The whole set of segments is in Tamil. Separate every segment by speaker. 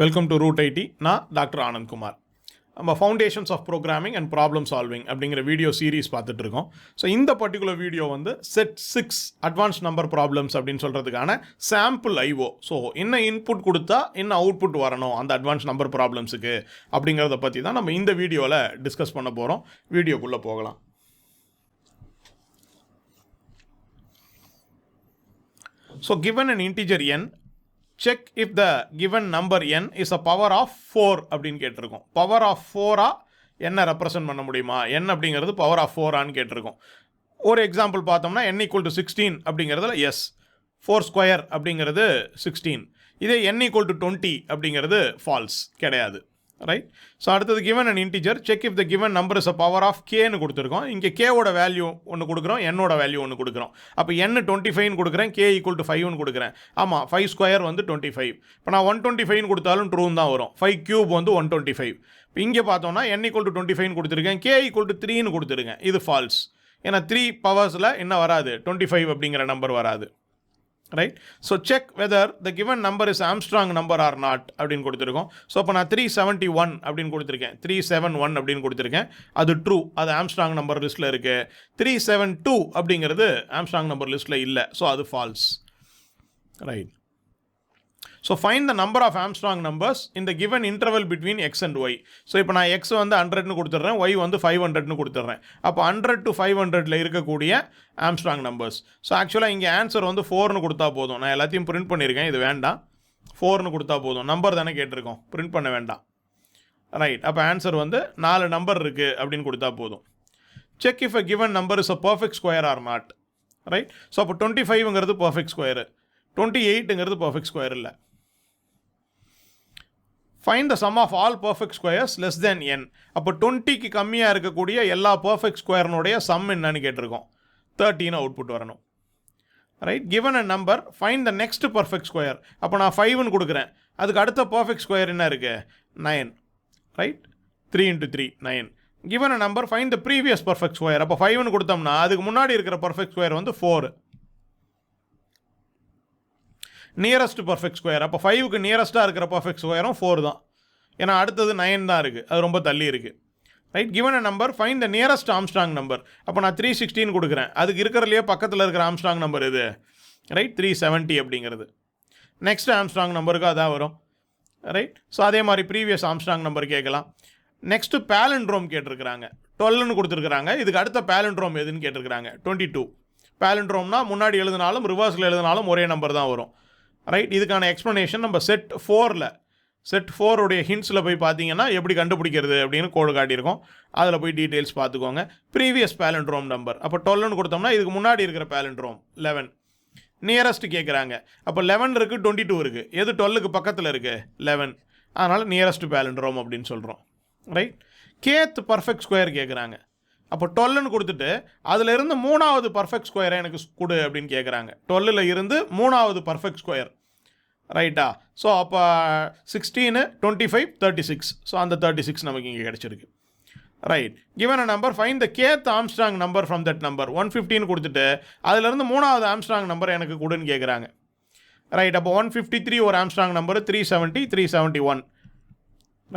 Speaker 1: Welcome to root IT. நான் டாக்டர் ஆனந்த்குமார். நம்ம foundations of programming and problem solving அப்படிங்கிற வீடியோ சீரீஸ் பார்த்துட்டு இருக்கோம். ஸோ இந்த பர்டிகுலர் வீடியோ வந்து செட் 6 அட்வான்ஸ் நம்பர் ப்ராப்ளம்ஸ் அப்படின்னு சொல்கிறதுக்கான சாம்பிள் ஐஓ. ஸோ என்ன இன்புட் கொடுத்தா என்ன அவுட்புட் வரணும் அந்த அட்வான்ஸ் நம்பர் ப்ராப்ளம்ஸுக்கு அப்படிங்கிறத பற்றி தான் நம்ம இந்த வீடியோவில் டிஸ்கஸ் பண்ண போகிறோம். வீடியோக்குள்ளே போகலாம். So given an integer n, check if the given number n is a power of 4 அப்படின்னு கேட்டிருக்கோம். பவர் ஆஃப் 4 என்ன ரெப்ரசன்ட் பண்ண முடியுமா, n அப்படிங்கிறது பவர் ஆஃப் 4 கேட்டிருக்கோம். ஒரு எக்ஸாம்பிள் பார்த்தோம்னா n ஈக்குவல் டு 16 அப்படிங்கிறதுல எஸ், 4 ஸ்கொயர் அப்படிங்கிறது 16. இதே n ஈக்குவல் டு 20 அப்படிங்கிறது ஃபால்ஸ், கிடையாது. ரைட். ஸோ அடுத்தது given an integer, check if the given number is a power of kன்னு கொடுத்துருக்கோம். இங்கே கேவோட வேல்யூ ஒன்று கொடுக்குறோம், என்னோட வேல்யூ ஒன்று கொடுக்குறோம். அப்போ n 25 கொடுக்குறேன், k ஈக்குவல் டு 5 கொடுக்குறேன். ஆமாம், 5 ஸ்கொயர் வந்து 25. இப்போ நான் 125 கொடுத்தாலும் ட்ரூ தான் வரும். 5 கியூப் வந்து 125. இப்போ இங்கே பார்த்தோம்னா n ஈக்குவல் டு 25 கொடுத்துருக்கேன், k ஈக்குவல் டு 3 கொடுத்துருக்கேன். இது ஃபால்ஸ். ஏன்னா 3 பவர்ஸில் என்ன வராது, 25 அப்படிங்கிற நம்பர் வராது. Right. So check whether the given number is Armstrong number or not அப்படின்னு கொடுத்துருக்கோம். ஸோ அப்போ நான் 371 அப்படின்னு கொடுத்துருக்கேன், 371 அப்படின்னு கொடுத்துருக்கேன். அது ட்ரூ, அது ஆம்ஸ்ட்ராங் நம்பர் லிஸ்ட்டில் இருக்குது. 372 அப்படிங்கிறது ஆம்ஸ்ட்ராங் நம்பர் லிஸ்ட்டில் இல்லை, ஸோ அது false. Right. So find the number of Armstrong numbers in the given interval between X and Y. So இப்போ நான் எக்ஸ் வந்து 100ன்னு கொடுத்துட்றேன், ஒய் வந்து 500ன்னு கொடுத்துட்றேன். அப்போ 100 to 500 இருக்கக்கூடிய ஆம்ஸ்ட்ராங் நம்பர்ஸ். ஸோ ஆக்சுவலாக இங்கே ஆன்சர் வந்து 4ன்னு கொடுத்தா போதும். நான் எல்லாத்தையும் பிரிண்ட் பண்ணியிருக்கேன், இது வேண்டாம். 4ன்னு கொடுத்தா போதும், நம்பர் தானே கேட்டிருக்கோம், பிரிண்ட் பண்ண வேண்டாம். ரைட். அப்போ ஆன்சர் வந்து 4 நம்பர் இருக்குது அப்படின்னு கொடுத்தா போதும். Check if a given number is a perfect square or not. Right. So அப்போ 25ங்கிறது பர்ஃபெக்ட் ஸ்கொயரு, 28ங்கிறது பர்ஃபெக்ட் ஸ்கொயர் இல்லை. Find the sum of all perfect squares less then n. அப்போ 20க்கு கம்மியாக இருக்கக்கூடிய எல்லா பர்ஃபெக்ட் ஸ்கொயர்னுடைய சம் என்னன்னு கேட்டிருக்கோம். 13 அவுட்புட் வரணும். Right. Given a number, find the next perfect square. அப்போ நான் 5ன்னு கொடுக்குறேன், அதுக்கு அடுத்த பர்ஃபெக்ட் ஸ்கொயர் என்ன இருக்குது, 9. Right. 3 into 3 9. Given a number, find the previous perfect square. அப்போ 5ன்னு கொடுத்தோம்னா அதுக்கு முன்னாடி இருக்கிற பர்ஃபெக்ட் ஸ்கொயர் வந்து 4. Nearest perfect square. அப்போ 5க்கு நியரஸ்ட்டாக இருக்கிற பர்ஃபெக்ட் ஸ்கொயரும் 4 தான். ஏன்னா அடுத்தது 9 தான் இருக்குது, அது ரொம்ப தள்ளி இருக்குது. Right. Given a number, find the nearest Armstrong number. அப்போ நான் 316 கொடுக்குறேன், அதுக்கு இருக்கிறதுலையே பக்கத்தில் இருக்கிற ஆம்ஸ்ட்ராங் நம்பர் இது. ரைட். 370 அப்படிங்கிறது நெக்ஸ்ட் ஆம்ஸ்ட்ராங் நம்பருக்கு அதான் வரும். ரைட். ஸோ அதே மாதிரி ப்ரீவியஸ் ஆம்ஸ்ட்ராங் நம்பர் கேட்கலாம். நெக்ஸ்ட்டு பேலண்ட்ரோம் கேட்டிருக்கிறாங்க, 12ன்னு கொடுத்துருக்குறாங்க. இதுக்கு அடுத்த பேலண்ட்ரோம் எதுன்னு கேட்டிருக்கிறாங்க, 22. பேலண்ட்ரோம்னா முன்னாடி எழுதினாலும் ரிவர்ஸில் எழுதினாலும் ஒரே நம்பர் தான் வரும். ரைட். இதுக்கான எக்ஸ்ப்ளனேஷன் நம்ம செட் 4ல், செட் 4 ஹிண்ட்ஸில் போய் பார்த்தீங்கன்னா எப்படி கண்டுபிடிக்கிறது அப்படின்னு கோடு காட்டியிருக்கோம். அதில் போய் டீட்டெயில்ஸ் பார்த்துக்கோங்க. Previous palindrome number. அப்போ 12ன்னு கொடுத்தோம்னா இதுக்கு முன்னாடி இருக்கிற பேலண்ட்ரோம் 11. நியரஸ்ட் கேட்குறாங்க. அப்போ 11 இருக்குது, 22 இருக்குது. எது 12க்கு பக்கத்தில் இருக்குது, 11. அதனால் நியரஸ்ட் பேலண்ட்ரோம் அப்படின்னு சொல்கிறோம். ரைட். கேத் பர்ஃபெக்ட் ஸ்கொயர் கேட்குறாங்க. அப்போ 12ன்னு கொடுத்துட்டு அதில் இருந்து 3வது பர்ஃபெக்ட் ஸ்கொயரை எனக்கு கொடு அப்படின்னு கேட்குறாங்க. 12ல் இருந்து 3வது பர்ஃபெக்ட் ஸ்கொயர். ரைட்டா. ஸோ அப்போ 16, 25, 36. ஸோ அந்த 36 நமக்கு இங்கே கிடச்சிருக்கு. Right. Given a number, find the cath Armstrong number from that number. 115 கொடுத்துட்டு அதிலிருந்து 3வது ஆம்ஸ்ட்ராங் நம்பர் எனக்கு கொடுன்னு கேட்குறாங்க. ரைட். அப்போ 153 ஒரு ஆம்ஸ்ட்ராங் நம்பர், 370, 371.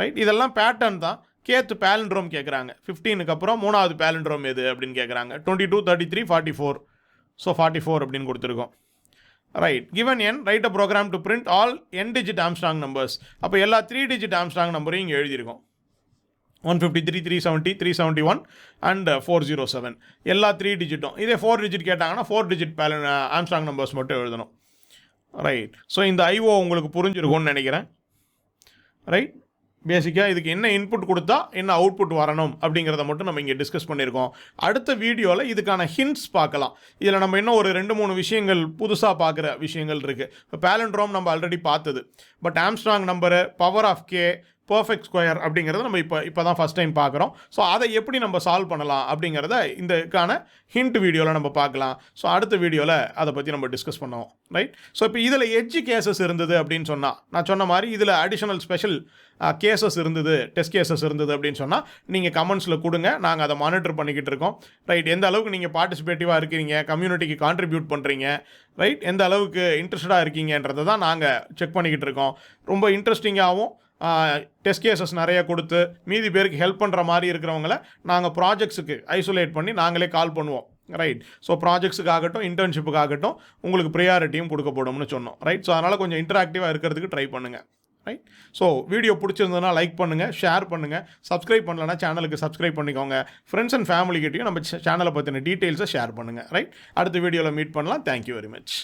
Speaker 1: ரைட். இதெல்லாம் பேட்டர்ன் தான். கேத் பேலண்ட்ரோம் கேட்குறாங்க. 15க்கு அப்புறம் 3வது பேலண்ட்ரோம் எது அப்படின்னு கேட்குறாங்க. 22, 33, 44. ஸோ 44 அப்படின்னு கொடுத்துருக்கோம். Right. Given n, right a program to print all n digit Armstrong numbers. அப்போ எல்லா 3 டிஜிட் ஆம்ஸ்ட்ராங் நம்பரையும் இங்கே எழுதியிருக்கோம். 153, 370, 371 அண்ட் 407. எல்லா 3 டிஜிட்டும். இதே 4 டிஜிட் கேட்டாங்கன்னா 4 டிஜிட் ஆம்ஸ்ட்ராங் நம்பர்ஸ் மட்டும் எழுதணும். ரைட். ஸோ இந்த ஐஓ உங்களுக்கு புரிஞ்சிருக்கும்னு நினைக்கிறேன். ரைட். பேசிக்காக இதுக்கு என்ன இன்புட் கொடுத்தா என்ன அவுட்புட் வரணும் அப்படிங்கிறத மட்டும் நம்ம இங்கே டிஸ்கஸ் பண்ணியிருக்கோம். அடுத்த வீடியோவில் இதுக்கான ஹிண்ட்ஸ் பார்க்கலாம். இதில் நம்ம இன்னும் ஒரு 2-3 விஷயங்கள் புதுசாக பார்க்குற விஷயங்கள் இருக்குது. இப்போ பேலண்ட்ரோம் நம்ம ஆல்ரெடி பார்த்தது. But Armstrong number, power of K, perfect square அப்படிங்கிறத நம்ம இப்போ தான் ஃபஸ்ட் டைம் பார்க்குறோம். ஸோ அதை எப்படி நம்ம சால்வ் பண்ணலாம் அப்படிங்கிறத இதுக்கான ஹிண்ட் வீடியோவில் நம்ம பார்க்கலாம். ஸோ அடுத்த வீடியோவில் அதை பற்றி நம்ம டிஸ்கஸ் பண்ணுவோம், ரைட்? ஸோ இப்போ இதில் எட்ஜ் கேசஸ் இருந்தது அப்படின்னு சொன்னால், நான் சொன்ன மாதிரி இதில் அடிஷனல் ஸ்பெஷல் கேசஸ் இருந்தது, டெஸ்ட் கேசஸ் இருந்தது அப்படின்னு சொன்னால் நீங்கள் கமெண்ட்ஸில் கொடுங்க, நாங்கள் அதை மானிட்டர் பண்ணிக்கிட்டு இருக்கோம், ரைட்? எந்த அளவுக்கு நீங்கள் பார்ட்டிசிபேட்டிவாக இருக்கிறீங்க, கம்யூனிட்டிக்கு கான்ட்ரிபியூட் பண்ணுறீங்க, ரைட்? எந்த அளவுக்கு இன்ட்ரெஸ்டடாக இருக்கீங்கன்றதை தான் நாங்கள் செக் பண்ணிக்கிட்டு இருக்கோம். ரொம்ப இன்ட்ரெஸ்டிங்காகவும் டெஸ்ட் கேசஸ் நிறைய கொடுத்து மீதி பேருக்கு ஹெல்ப் பண்ணுற மாதிரி இருக்கிறவங்கள நாங்கள் ப்ராஜெக்ட்ஸுக்கு ஐசோலேட் பண்ணி நாங்களே கால் பண்ணுவோம், ரைட்? ஸோ ப்ராஜெக்ட்ஸுக்காகட்டும் இன்டர்ன்ஷிப்புக்காகட்டும் உங்களுக்கு ப்ரியாரிட்டியும் கொடுக்கப்படும்னு சொன்னோம், ரைட்? ஸோ அதனால் கொஞ்சம் இன்டராக்டிவாக இருக்கிறதுக்கு ட்ரை பண்ணுங்கள், ரைட்? ஸோ வீடியோ பிடிச்சிருந்ததுன்னா லைக் பண்ணுங்கள், ஷேர் பண்ணுங்கள், சப்ஸ்கிரைப் பண்ணலன்னா சேனலுக்கு சப்ஸ்கிரைப் பண்ணிக்கோங்க. ஃப்ரெண்ட்ஸ் அண்ட் ஃபேமிலிக்கிட்டையும் நம்ம சேனலை பற்றின டீட்டெயில்ஸை ஷேர் பண்ணுங்கள், ரைட்? அடுத்த வீடியோவில் மீட் பண்ணலாம். Thank you very much.